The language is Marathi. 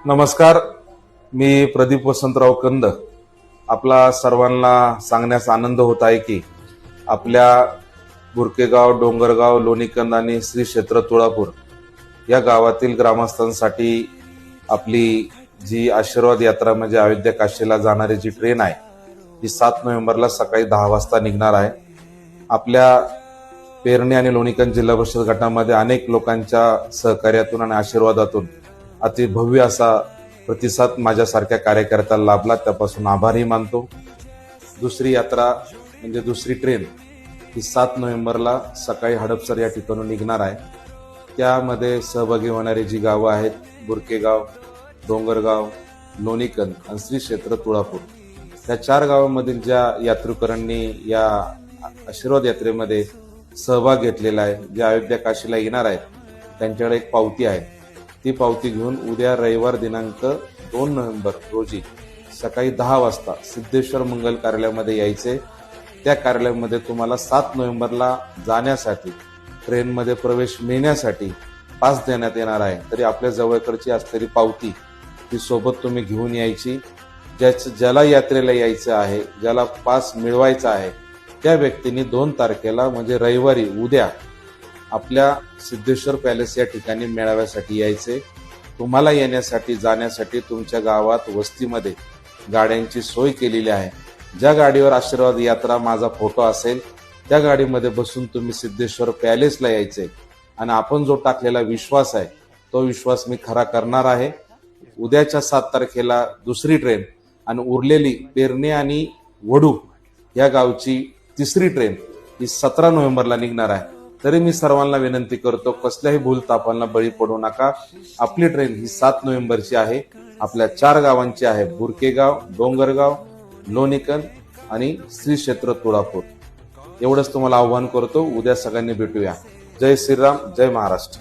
नमस्कार, मी प्रदीप वसंतराव कंद. आपला सर्वांना सांगण्यास आनंद होत आहे की आपल्या बुरकेगाव, डोंगरगाव, लोणीकंद आणि श्री क्षेत्र तुळापूर या गावातील ग्रामस्थांसाठी आपली जी आशीर्वाद यात्रा म्हणजे अयोध्या काशीला जाणारी जी ट्रेन आहे ती 7 नोव्हेंबरला सकाळी 10 वाजता निघणार आहे. आपल्या पेरणी आणि लोणीकंद जिल्हा परिषद गटामध्ये अनेक लोकांच्या सहकार्यातून आणि आशीर्वादातून अति भव्य असा प्रतिसाद माझ्यासारख्या कार्यकर्त्याला लाभला, त्यापासून आभारही मानतो. दुसरी यात्रा म्हणजे दुसरी ट्रेन ही 7 नोव्हेंबरला सकाळी हडपसर या ठिकाणून निघणार आहे. त्यामध्ये सहभागी होणारी जी गावं आहेत बुरकेगाव, डोंगरगाव, लोणीकंद आणि श्री क्षेत्र तुळापूर, त्या 4 गावांमधील ज्या यात्रेकरूंनी या आशीर्वाद यात्रेमध्ये सहभाग घेतलेला आहे, जे अयोध्या काशीला येणार आहेत, त्यांच्याकडे एक पावती आहे. ती पावती घेऊन उद्या रविवार दिनांक 2 नोव्हेंबर रोजी सकाळी 10 वाजता सिद्धेश्वर मंगल कार्यालयामध्ये यायचे. त्या कार्यालयामध्ये तुम्हाला 7 नोव्हेंबरला जाण्यासाठी ट्रेनमध्ये प्रवेश मिळण्यासाठी पास देण्यात येणार आहे. तरी आपल्या जवळकडची असलेली पावती ती सोबत तुम्ही घेऊन यायची. ज्याला यात्रेला यायचं आहे, ज्याला पास मिळवायचा आहे, त्या व्यक्तीने 2 तारखेला म्हणजे रविवारी उद्या आपल्या सिद्धेश्वर पॅलेस या ठिकाणी मेळाव्यासाठी यायचे. तुम्हाला येण्यासाठी जाण्यासाठी तुमच्या गावात वस्तीमध्ये गाड्यांची सोय केलेली आहे. ज्या गाडीवर आशीर्वाद यात्रा माझा फोटो असेल त्या गाडीमध्ये बसून तुम्ही सिद्धेश्वर पॅलेसला यायचे आणि आपण जो टाकलेला विश्वास आहे तो विश्वास मी खरा करणार आहे. उद्याच्या 7 तारखेला दुसरी ट्रेन आणि उरलेली पेरणी आणि वडू या गावची तिसरी ट्रेन ही 17 नोव्हेंबरला निघणार आहे. तरी मी सर्वांना विनंती करतो, कसल्याही भूलतापांना बळी पडू नका. आपली ट्रेन ही 7 नोव्हेंबरची आहे. आपल्या 4 गावांची आहे, बुरकेगाव, डोंगरगाव, लोणीकंद आणि श्री क्षेत्र तुळापूर. एवढंच तुम्हाला आव्हान करतो. उद्या सगळ्यांनी भेटूया. जय श्रीराम, जय महाराष्ट्र.